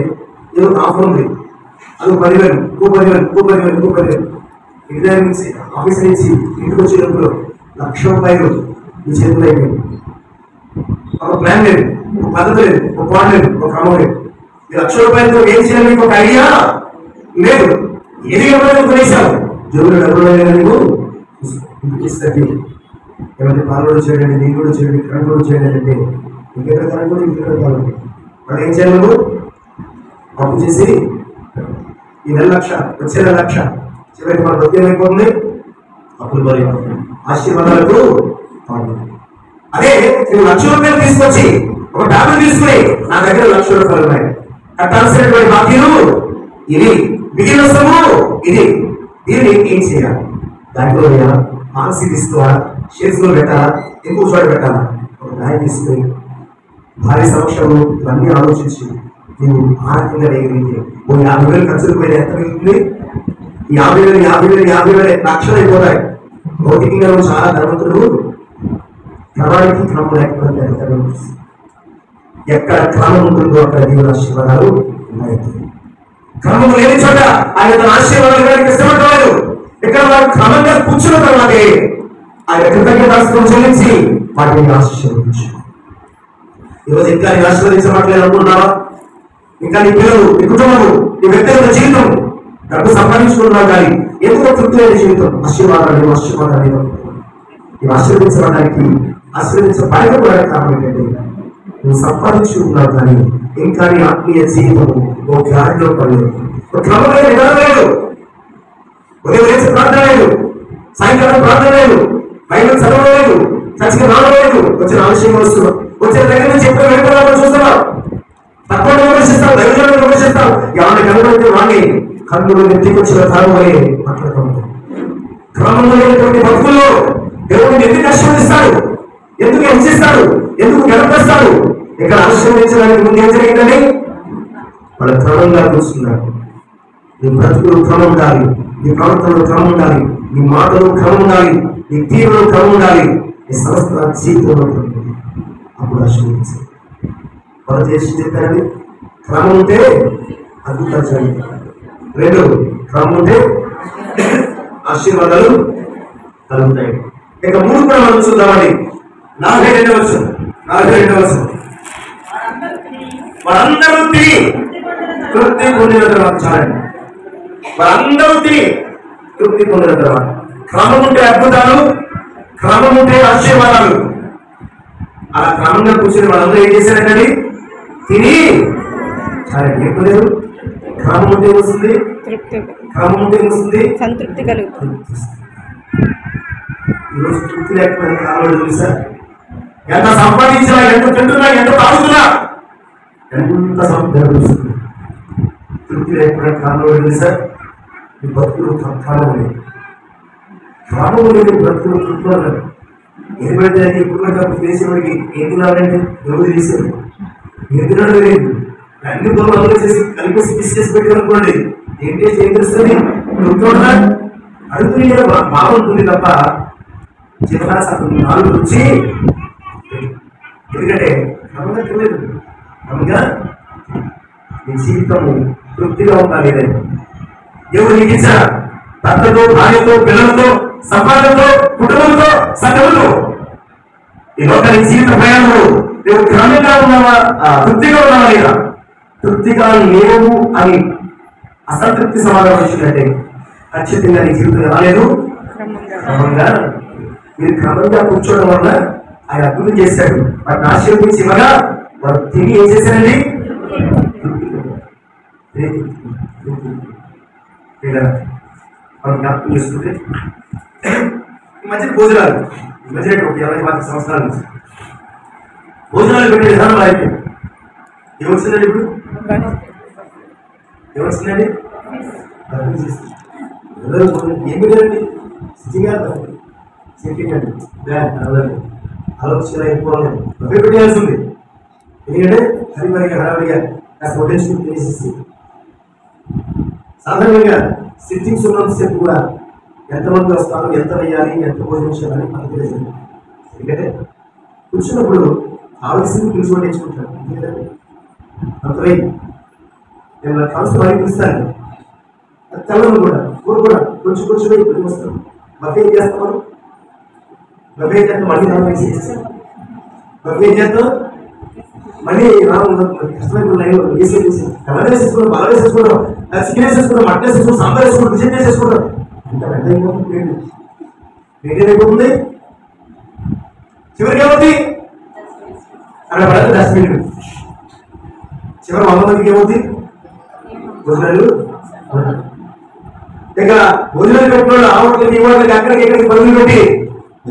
ఏదో ఆఫర్ ఉంది, అది 10,000, ఇంకో 10,000. ఇంటి దగ్గర నుంచి ఆఫీస్ నుంచి ఇంటికి వచ్చేటప్పుడు 1,00,000 రూపాయలు మీ చేతులు అయిపోయింది. ఒక ప్లాన్ లేదు, ఒక పద్ధతి లేదు, ఒక పాయింట్ లేదు, ఒక క్రమం లేదు. ఈ 1,00,000 రూపాయలతో ఏం చేయాలి మీకు ఒక ఐడియా లేదు. ఏది ఎవరైనా కొనేసావు జరుగులు డబ్బులు నీకు ఇస్తుంది. ఏమంటే పాలు చేయండి, నీళ్ళు కూడా చేయండి, కరెంట్ కూడా చేయండి అంటే ఇంకెక్కడ కరెంట్ కూడా ఇంకెక్కడ కావాలి. వాళ్ళు ఏం చేయాలి? నువ్వు అప్పు చేసి ఈ 1,00,000 వచ్చే 1,00,000 చివరికి మన బతుకు ఏమైపోతుంది? అప్పులు మరి ఆశీర్వాదాలకు. అదే నువ్వు 1,00,000 రూపాయలు తీసుకొచ్చి ఒక డాబులు తీసుకుని నా దగ్గర 1,00,000 రూపాయలు ఉన్నాయి, కట్టాల్సినటువంటి బాకీలు ఇది, మిగిలిన సొమ్ము ఇది, దీన్ని ఏం చేయాలి? దాంట్లో పాలసీ తీసుకోవాలా, షేర్స్ లో పెట్టాలా, ఎక్కువ చోట పెట్టాలా? ఒక న్యాయం తీసుకుని భారీ సమక్షంలో ఇవన్నీ ఆలోచించి నువ్వు ఆ రకంగా వేయగలిగితే 50,000 ఖర్చులు పోయిన ఎంత మిగులుతుంది? 50,000 లక్షలు అయిపోతాయి. భౌతికంగా నువ్వు చాలా ధనవంతుడు. క్రమానికి క్రమం లేకపోతే ఎక్కడ క్రమం ఉంటుందో అక్కడ దేవుని ఆశీర్వాదాలు ఉన్నాయి. క్రమం లేని చోట ఆయన తన ఆశీర్వాదాలు ఇష్టపడలేదు. ఇక్కడ వారు క్రమంగా కూర్చున్న తర్వాతే ఆయన కృతజ్ఞతాస్తుతులు చెల్లించి వాటిని ఆశీర్వదించారు. ఈరోజు ఇంకా నీ ఆశీర్వదించబడలేదు అనుకున్నావా? ఇంకా నీ పిల్లలు, నీ కుటుంబము, నీ వ్యక్తిగత జీవితం డబ్బు సంపాదించుకున్నావు కానీ ఎందుకో తృప్తి లేని జీవితం. ఆశీర్వాదాలు ఇవి ఆశీర్వదించబడడానికి ఆశీర్వదించబడకపోవడానికి కారణం ఏంటంటే నువ్వు సంపాదించుకున్నావు కానీ ఇంకా నీ ఆత్మీయ జీవితము ఓ గాడిలో పడలేదు, ఒక క్రమమైన విధానం లేదు. ఉదయం లేచి ప్రార్థన లేదు, సాయంకాలం ప్రార్థన లేదు, బైబిల్ చదవలేదు, చర్చకి రావలేదు, వచ్చిన ఆలస్యంగా వస్తున్నావు, వచ్చిన దగ్గర నుంచి ఎప్పుడు వెళ్ళిపోవాలని చూస్తున్నావు, తక్కువ విమర్శిస్తావు, దైవజనులను విమర్శిస్తావు. ఎవరిని కనుగొంటే వాణ్ణి కన్నులు నెత్తికొచ్చిన తాను అనే మాట్లాడుతూ ఉంటాం. క్రమంలో లేనటువంటి భక్తుల్లో దేవుడిని ఎందుకు ఆశీర్వదిస్తాడు, ఎందుకు హింసిస్తాడు, ఎందుకు గెలపేస్తాడు? ఇక్కడ ఆశీర్వదించడానికి ముందు ఏం జరిగిందని వాళ్ళ క్రమంగా చూస్తున్నాడు. నీ బ్రతుకులు క్రమం ఉండాలి, నీ ప్రవర్తనలో క్రమం ఉండాలి, నీ మాటలు క్రమం ఉండాలి, నీ తీరులో క్రమం ఉండాలి, నీ సంస్థ జీవితంలో అప్పుడు ఆశీర్వదించాలి. వాళ్ళు చేసి చెప్పారండి, క్రమం ఉంటే అద్భుతాలు జరుగుతాయి. 2 క్రమం ఉంటే ఆశీర్వాదాలు కలుగుతాయి. ఇక 3 కూడా మనం చూద్దామండి. 42వ వచనం వారందరూ తిని తృప్తి పొందిన తర్వాత చాలండి. వారందరూ తిని తృప్తి పొందిన తర్వాత క్రమం ఉంటే అద్భుతాలు, క్రమం ఉంటే ఆశీర్వాదాలు. అలా క్రమంగా కూర్చొని వాళ్ళందరూ ఏం చేశారండి? తిని చాలండి. ఎక్కువ లేదు. క్రమం ఉంటే వస్తుంది, క్రమం ఉంటే వస్తుంది, సంతృప్తి కలుగుతుంది. ఈరోజు తృప్తి లేకపోయిన కారణాలు తెలుసా? ఎంత సంపాదించినా, ఎంత తింటున్నా, ఎంత తాగుతున్నా, ఎంత సంపాదిస్తుంది. తృప్తి లేకపోయిన కారణాలు తెలుసా? ఈ భక్తులు క్రమం లేదు. క్రమం లేదు భక్తులు తృప్తి. ఏది పడితే అది ఎప్పుడు పడితే అప్పుడు చేసేవాడికి ఏం తినాలంటే ఎవరు చేసేది ఏం తినడం లేదు. అన్ని పనులు అమలు చేసి కలిపేసి చేసి పెట్టారనుకోండి, ఏం చేసి ఏం తెలుస్తుంది? తృప్తి అడుగుతుంది బాగుంటుంది తప్ప నాలుగు వచ్చి ఎందుకంటే క్రమంగా తెలియదు. క్రమంగా నీ జీవితము తృప్తిగా ఉండాలి. ఏదైనా ఎవరు నీకు ఇచ్చారా? భర్తతో, భార్యతో, పిల్లలతో, సంపాదనతో, కుటుంబంతో, సంఘంతో ఈ లోక జీవిత ప్రయాణంలో నువ్వు క్రమంగా ఉన్నావా, తృప్తిగా ఉన్నావా లేదా? తృప్తిగా లేవు అని అసంతృప్తి సమాధానం వచ్చిందంటే ఖచ్చితంగా నీ జీవితం రాలేదు. క్రమంగా మీరు క్రమంగా కూర్చోవడం వల్ల ఆయన అద్భుతం చేశాడు. వాటిని ఆశీర్వదించి ఇవ్వగా వారు తిరిగి ఏం చేశారండి? మనం జ్ఞాపకం చేసుకుంటే ఈ మధ్య భోజనాలు, ఈ మధ్య ఒక 20-25 సంవత్సరాల నుంచి భోజనాలు పెట్టే విధానం అయిపోయింది. ఏమొచ్చిందండి? ఇప్పుడు ఏమొచ్చిందండి? ఏమి లేదండి, సిద్ధిగా సెట్టింగ్ అండి, ఆలోచన అయిపోవాలి, పెట్టేయాల్సింది. ఎందుకంటే హరిమరిగా హడావిడిగా కాస్త వడ్డించుకుని తినేసేసి సాధారణంగా సిట్టింగ్స్ ఉన్నంతసేపు కూడా ఎంతమంది వస్తారో, ఎంత వేయాలి, ఎంత భోజనం చేయాలని మనకు తెలియదు. ఎందుకంటే కూర్చున్నప్పుడు ఆవశ్యంగా పిలిచి వడ్డించుకుంటాను. ఎందుకంటే అంత వేయి నేను నా కాల్సి వారికి పిలుస్తాను. అది తెల్లలు కూడా కూర కూడా కొంచెం కొంచెం వేయి పిలిచి వస్తాను. బఫే ఏం చేస్తాం? బఫే చేస్తాం మళ్ళీ నాలుగు చేస్తాం. బఫే చేస్తాం మళ్ళీ కష్టమైన లైన్ వేసేసి టమాటా వేసేసుకోవడం, బాగా వేసేసుకోవడం, చికెన్ వేసేసుకోవడం, మటన్ వేసేసుకోవడం, సాంబార్ వేసుకోవడం, బిర్యానీ వేసేసుకోవడం. ఇంత పెద్ద అయిపోతుంది. ఏమైపోతుంది? చివరికి ఏమవుతుంది? అక్కడ పడదు డస్ట్బిన్. చివరి 100 మందికి ఏమవుతుంది? భోజనాలు. ఇక భోజనాలు పెట్టుకోవడం ఆవట్లకి ఇవ్వడానికి అక్కడికి ఎక్కడికి పనులు పెట్టి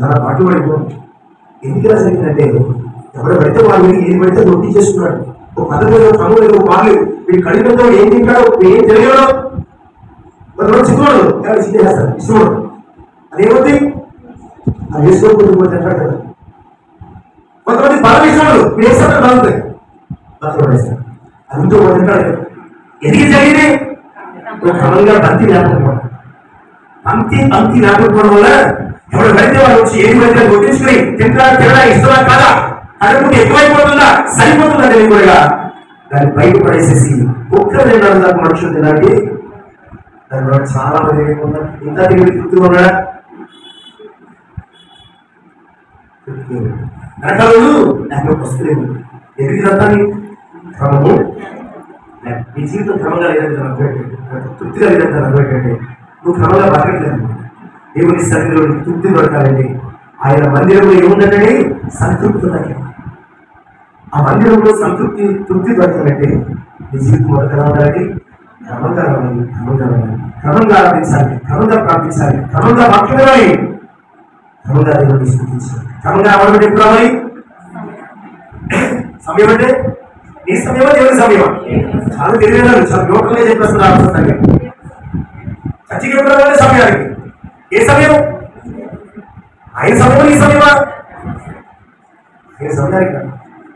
చాలా పట్టుబడిపోతుంది. ఎందుకు ఇలా జరిగిందంటే ఎవరు పడితే వాళ్ళు ఏది పడితే రొట్టి చేసుకున్నాడు. ఒక పదవి లేదు, క్రమం లేదు, వాళ్ళు వీడి కడిగితో ఏం తింటాడో ఏం తెలియడో కొంతమంది చిక్కున్నాడు, చేస్తారు ఇష్టం. అదేమవుతుంది? అది వేసుకోకపోతే అంటాడు కదా. కొంతమంది బలం ఇష్టం, వీడు వేస్తాడు బాగుంటుంది, బతులు పడేస్తాడు. అందుతో తింటాడు. ఎందుకు జరిగింది? క్రమంగా బంతి లేకపోవడం. బంతి లేకపోవడం వల్ల ఎవరు పడితే వాళ్ళు వచ్చి ఏది పడితే కొట్టించుకుని తినడా ఇష్టమా కాదా, కడుపుకి ఎక్కువైపోతుందా సరిపోతుందా తెలియకుండా దాన్ని బయట పడేసేసి ఒక్క తిన్నాడు దాకా మనుషులు తినాలి. దాని చాలా మంది ఏమైపోతున్నా ఇంకా తిరిగి తృప్తిగా ఉన్నాడా? రకాలు నాకు వస్తలేదు. ఎందుకు రకాన్ని క్రమము నీ జీవితం క్రమంగా లేదంటే తృప్తిగా లేదంటే అనుభవేటంటే నువ్వు క్రమంగా బతకట్లేదు. దేవుని సన్నిధిలో తృప్తి దొరకాలండి. ఆయన మందిరంలో ఏముందంటే సంతృప్తి దొరకాలి. ఆ మందిరంలో తృప్తి దొరకాలంటే నీ జీవితం ఎలా ఉండాలండి? క్రమంగా రావాలి, క్రమంగా ఆరాధించాలి, క్రమంగా ప్రార్థించాలి, క్రమంగా వాక్యం రావాలి, క్రమంగా దేవుడిని స్తుతించాలి. క్రమంగా రావాలంటే ఎప్పుడు రావాలి? సమయం అంటే నీ సమయమా దేవుని సమయమా? చాలా తెలియదు, చాలా లోకల్గా చెప్పేస్తున్నారు ఆలోచిస్తాను. చర్చికి ఎప్పుడు రావాలి? సమయానికి. ఏ సమయం? ఆయన సమయం ఈ సమయమా? ఆయన సమయానికి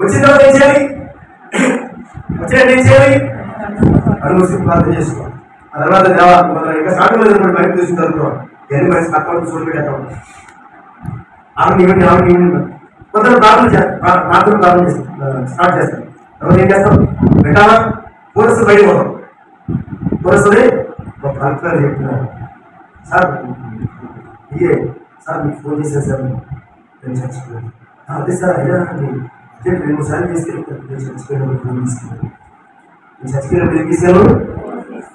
వచ్చిన తర్వాత ఏం చేయాలి? వచ్చినట్టు ఏం చేయాలి? అనుమతి ప్రార్థన చేసుకోవాలి. ఆ తర్వాత ఇంకా స్టార్ట్ లేదు బయట తీసుకుని చదువుకోవాలి. ఎన్ని మంది పక్కన చూసి పెట్టేస్తాం. కొందరు ప్రార్థన స్టార్ట్ చేస్తాం. తర్వాత ఏం చేస్తాం? పెట్టాలా? కోరసు బయట పోతాం. కోరసుని ఒక కలెక్టర్ చెప్తున్నారు, సార్ సార్ మీకు ఫోన్ చేశాను సార్, నేను చచ్చిపోయాను. అదే సార్ అయినా 2 సార్లు తీసుకెళ్తాను. చచ్చిపోయినప్పుడు తీసుకెళ్ళాను. చచ్చిపోయినప్పుడు ఏం తీసుకెళ్ళాను?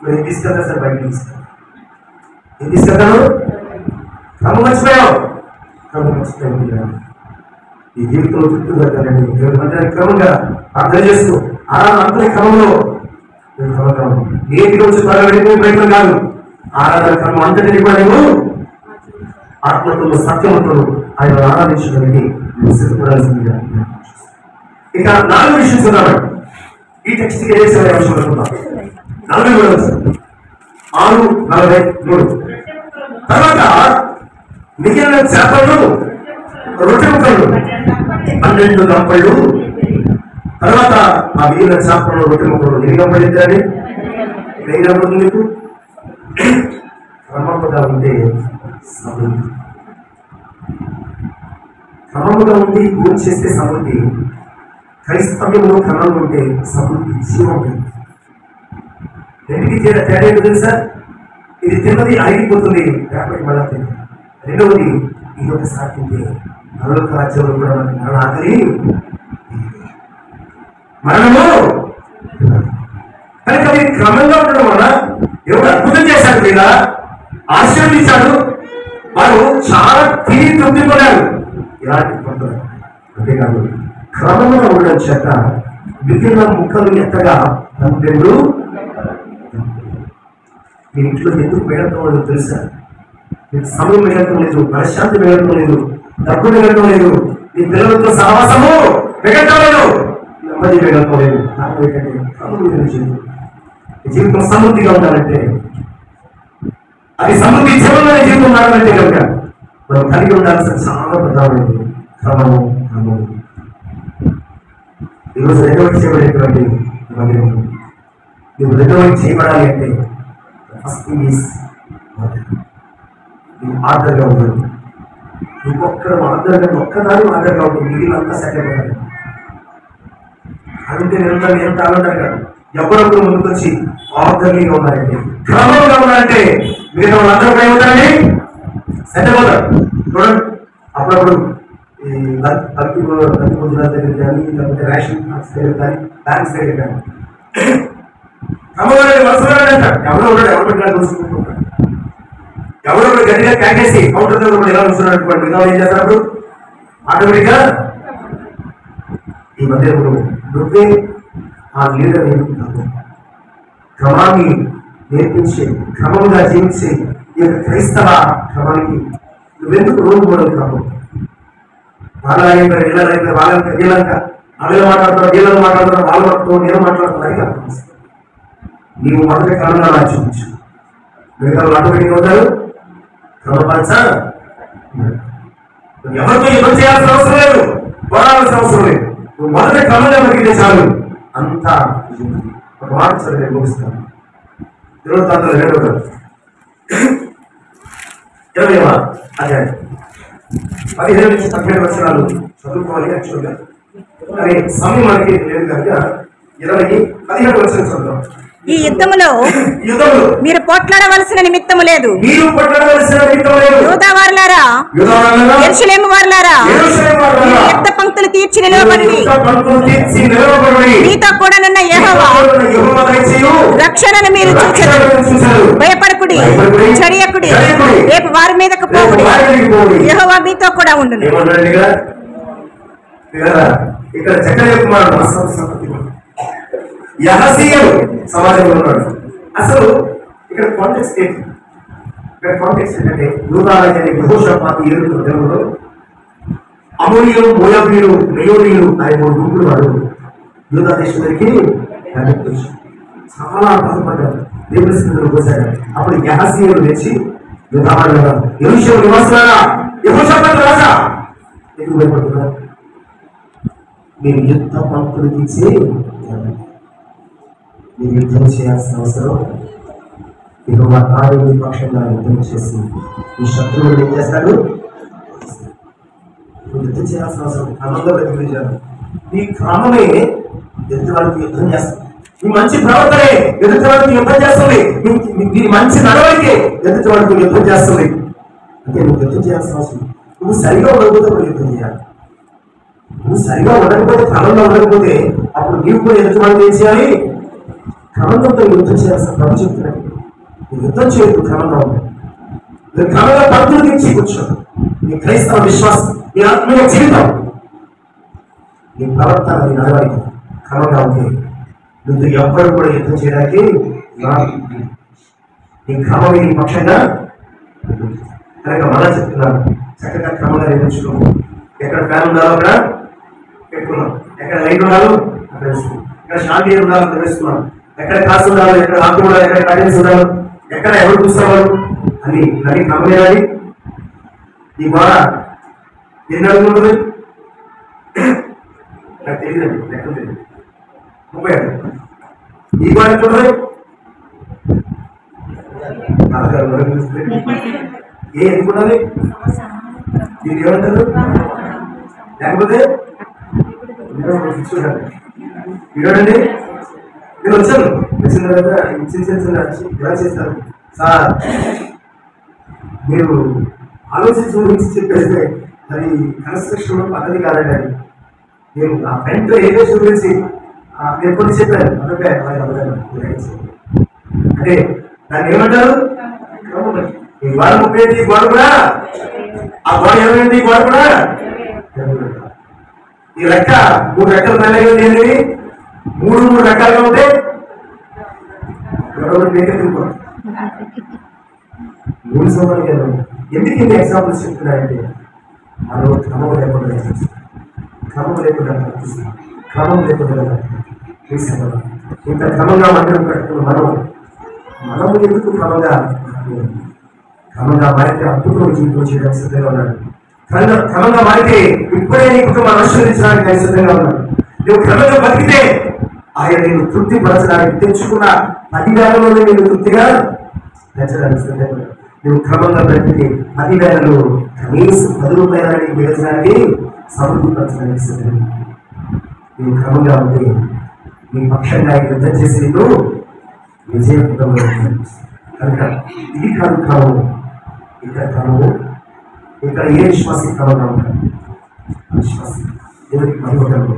మరి ఏం తీసుకెళ్తా సార్? బయట తీసుకెళ్ళాను. ఏం తీసుకెళ్తాను? క్రమం మర్చిపోయావు. క్రమం మర్చిపోయావు. ఈ జీవితంలో చుట్టూ పెట్టాలండి. దేవుడి మందిరానికి క్రమంగా అర్థం చేసుకో. అంతని క్రమంలో ఏది రోజు త్వరగా వెళ్ళిపోయే ప్రయత్నం కాదు. ఆరాధన క్రమం అంతటిని కూడా నేను ఆత్మతో సత్యముతో ఆయన ఆరాధించడానికి సిద్ధపడాల్సిందిగా. ఇక 4 విషయం చూద్దామండి. ఈ టెక్స్ట్ కి వేసే అంశం అనుకుందాం. 6:43 తర్వాత మిగిలిన చేపలు, రొట్టె ముక్కలు 12 గంపళ్ళు. తర్వాత ఆ మిగిలిన చేపలు, రొట్టె ముక్కలు ఎన్ని గంపలు ఇద్దారని ఏం కనబడుతుంది మీకు? క్రమముగా ఉంటే సమృద్ధి. క్రమముగా ఉండి పూజ చేస్తే సమృద్ధి. క్రైస్తవ్యంలో క్రమంగా ఉంటే సమృద్ధి, జీవం. రెండుకి తేడా ఏంటో తెలుసా? ఇది తిన్నది అరిగిపోతుంది, రేపటి మళ్ళా తింది. రెండవది ఇది ఒకసారి తింటే పరలోక రాజ్యంలో కూడా మనకి మరణ ఆకలి, మరణము. కనుక మీరు క్రమంగా ఉండడం వల్ల ఎవరు అద్భుతం చేశాడు, మీద ఆశీర్వదించాడు. వారు చాలా తిరిగి తృప్తి పడారు. ఇలాంటి పొందారు. అంతేకాదు క్రమంగా ఉండడం చేత మిగిలిన ముక్కలు ఎంతగా దేవుడు. మీ ఇంట్లో ఎందుకు మిగలటం లేదు తెలుసా? మీకు సమయం మిగలటం లేదు, మనశ్శాంతి మిగలటం లేదు, డబ్బు మిగలటం లేదు, మీ పిల్లలతో సహవాసము మిగలటం లేదు, నెమ్మది మిగలటం లేదు. నాకు ఏంటంటే జీవితం సమృద్ధిగా ఉండాలంటే, అది సమృద్ధి జీవనంలోనే జీవితం ఉండాలంటే కనుక మనం కలిగి ఉండాల్సిన చాలా ప్రధానమైనది క్రమము. క్రమము ఈరోజు రెండవది చేయబడేటువంటి నువ్వు రెండవది చేయబడాలి అంటే ఫస్ట్ థింగ్ ఈజ్ నువ్వు ఆర్డర్గా ఉండదు. ఇంకొక్కడ ఆర్డర్గా, ఒక్కదాని ఆర్డర్గా ఉంటుంది, మిగిలినంతా సెటిల్ అయిపోతారు. అంటే నిరంతరం ఎంత ఆనందం కాదు. ఎవరొకరు ముందుకు వచ్చి ఆర్డర్లీగా ఉన్నారంటే, క్రమంగా ఉన్నారంటే మిగతా వాళ్ళందరూ కూడా ఏమవుతారండి? సెటిల్ అవుతారు. చూడండి, అప్పుడప్పుడు ఈ భక్తి భోజనాల దగ్గర కానీ, లేకపోతే రేషన్ కార్డ్స్ దగ్గర కానీ, బ్యాంక్స్ దగ్గర కానీ క్రమంగా వరుసగా అంటారు. ఎవరో ఉన్నాడు, ఎవరు పెట్టినా చూసుకుంటుంటారు. ఎవరో గట్టిగా క్యాకేసి కౌంటర్ దగ్గర కూడా ఎలా చూస్తున్నటువంటి మిగతా ఏం చేస్తారు? ఆటోమేటిక్గా ఈ మధ్య నువ్వే ఆ లీడర్ నేర్పుతావు. క్రమాన్ని నేర్పించే, క్రమంగా జీవించే ఈ యొక్క క్రైస్తవ క్రమానికి నువ్వెందుకు రోడ్డు మోడల్ కావు? వాళ్ళ ఇళ్ళ వాళ్ళంత వీళ్ళంక వాళ్ళు మాట్లాడుతున్నారు, వీళ్ళని మాట్లాడుతున్నారు, వాళ్ళు మాట్లాడుతున్నారు, నేను మాట్లాడుతున్నాను కాదు. నీవు మొదటి క్రమంగా నాకు చూపించు. మిగతా ఆటోమేటిక్గా ఉంటారు. క్రమపరచ ఎవరితో యుద్ధం చేయాల్సిన అవసరం లేదు, పోరాడాల్సిన అవసరం లేదు. నువ్వు మొదటి క్రమంగా బతికితే చాలు. అంతా ఒక మాట చదివి నేను ముగిస్తాను. 22 అధ్యాయం 17 నుంచి 17 వచనాలు చదువుకోవాలి యాక్చువల్గా, కానీ సమయం మనకి లేదు కనుక 17 వచనం చదువుతాం. ఈ యుద్ధములో మీరు పోట్లాడవలసిన నిమిత్తము లేదు. యూదా వారులారా, యెరూషలేము వారులారా, యుద్ధ పంక్తులు తీర్చి నిలవబడి మీతో కూడా నున్న యెహోవా రక్షణను మీరు చూచెదరు. భయపడకుడి, చడియకుడి, రేపు వారి మీదకు పోవుడి, యెహోవా మీతో కూడా ఉండును. ఇక్కడ జకర్యా కుమారుడు యెహజీయేలు సమాజంలో ఉన్నాడు. అసలు ఇక్కడ కాంటెక్స్ట్ ఏంటి? ఇక్కడ కాంటెక్స్ట్ ఏంటంటే యూదా రాజైన యెహోషాపాతు ఏలుతున్న దినములో అమోనీయులు, మోయాబీయులు, మెయోనీయులు అనే 3 గుంపులు వాడు యూదా దేశానికి చాలా బాధపడ్డారు. దేవుని సన్నిధిలోకి వచ్చారు. అప్పుడు యెహజీయేలు లేచి యూదా వారులారా, యెరూషలేము నివాసులారా, యెహోషాపాతు రాజా ఎందుకు భయపడుతున్నారు? మీరు యుద్ధ పంక్తులు తీసి మీరు యుద్ధం చేయాల్సిన అవసరం యెహోవా తానే మీ పక్షంగా యుద్ధం చేసి మీ శత్రువులు ఏం చేస్తాడు? యుద్ధం చేయాల్సిన అవసరం క్రమంగా బతికించారు. మీ క్రమమే ఎదుటి వాళ్ళకి యుద్ధం చేస్తుంది. మీ మంచి ప్రవర్తనే ఎదుటి వాళ్ళకి యుద్ధం చేస్తుంది. మీ మంచి నడవడికే ఎదుటి వాళ్ళకి యుద్ధం చేస్తుంది. అంటే నువ్వు యుద్ధం చేయాల్సిన అవసరం, నువ్వు సరిగా ఉండకపోతే యుద్ధం చేయాలి. నువ్వు సరిగా ఉండకపోతే, క్రమంగా ఉండకపోతే అప్పుడు నీవు కూడా ఎదుటి ఏం చేయాలి? క్రమంగా యుద్ధం చేయాల్సిన ప్రభు చెప్తున్నాడు. నువ్వు యుద్ధం చేయదు, క్రమంగా ఉంది. నువ్వు క్రమంగా పంతులు తెచ్చి కూర్చో. నీ క్రైస్తవ విశ్వాసం, నీ ఆత్మీయ జీవితం, నీ ప్రవర్తన, నీ నడవడిక క్రమంగా ఉంది. నువ్వు ఎవ్వరు కూడా యుద్ధం చేయడానికి నీ క్రమమే నీ పక్షంగా కనుక మళ్ళా చెప్తున్నాను, చక్కగా క్రమంగా నిర్మించుకో. ఎక్కడ ఫ్యాన్ ఉండాలో అక్కడ పెట్టుకున్నాం, ఎక్కడ లైట్ ఉండాలో అక్కడ వేసుకున్నాం, ఎక్కడ శాంతి ఉండాలో అక్కడ వేసుకున్నాం, ఎక్కడ కాసు ఉండాలో, ఎక్కడ ఆకు ఉండాలి, ఎక్కడ కరెన్స్ ఉండాలో, ఎక్కడ ఎవరు చూసేవాళ్ళు అని అది క్రమమేనాది. ఈ గోడ ఎన్ని అడుగులు ఉంటుంది నాకు తెలియదండి, లెక్క తెలియదు. 30 అడుగులు. ఈ గోడ ఎంత ఉంటుంది? 4 అడుగులు. ఎందుకు ఉండాలి? దీన్ని ఏమంటారు? లేకపోతే చూడండి, నేను వచ్చాను, వచ్చిన తర్వాత ఎలా చేస్తారు సార్, మీరు ఆలోచించి గురించి చెప్పేస్తే అది కన్స్ట్రక్షన్ పద్ధతి కాదండి. అది నేను ఆ ఫ్రంట్ ఏరియేషన్ గురించి నేను కొన్ని చెప్పాను, అంటే దాన్ని ఏమంటారు? ఈ గోడ 30 ఈ గోడ కూడా, ఆ గోడ 20 ఈ గోడ కూడా. ఈ లెక్క 3 రెక్కల పైన ఏంటి? 3 రకాలుగా ఉంటే తిరుగుతాం 3 సంవత్సరాలు. ఎందుకు ఇన్ని ఎగ్జాంపుల్స్ చెప్తున్నాయంటే మనం క్రమం లేకుండా క్రమం లేకుండా ఇంత క్రమంగా మందిరం కట్టుకున్న మనము ఎందుకు క్రమంగా మారితే అద్భుతం జీవితం చేయడానికి సిద్ధంగా ఉన్నాడు. క్రమంగా మారితే ఇప్పుడే నీ కుటుంబాన్ని ఆశీర్వదించడానికి ఆయన సిద్ధంగా ఉన్నాడు. నువ్వు క్రమంగా బతికితే ఆయన నేను తృప్తి పరచడానికి తెచ్చుకున్న 10,000 నేను తృప్తిగా పెంచడానికి సిద్ధంగా ఉన్నాడు. నువ్వు క్రమంగా బ్రతికితే 10,000 కనీసం 10 రూపాయలు నీకు మిగల్చడానికి సమృద్ధి పరచడానికి సిద్ధంగా. నువ్వు క్రమంగా ఉంటే నీ పక్షంగా యుద్ధం చేసి నీకు విజయ కుటుంబంలో కనుక ఇది కాదు క్రమము. ఇక్కడ క్రమము, ఇక్కడ ఏ విశ్వాసం క్రమంగా ఉంటాడు? విశ్వాసం దేవుడికి మహిమకరంగా,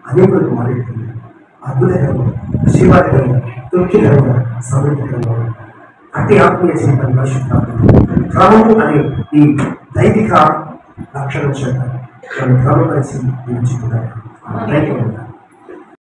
అనేకులకు మారేటంగా, అద్భుతంగా, ఆశీర్వాదకరంగా, తృప్తికరంగా, సమృద్ధికరంగా అట్టి ఆత్మీయ జీవితాన్ని పరిశుద్ధాత్మ క్రమము అనే ఈ దైవిక లక్షణం చేత క్రమపరిచి నిర్మించుకుంటారు.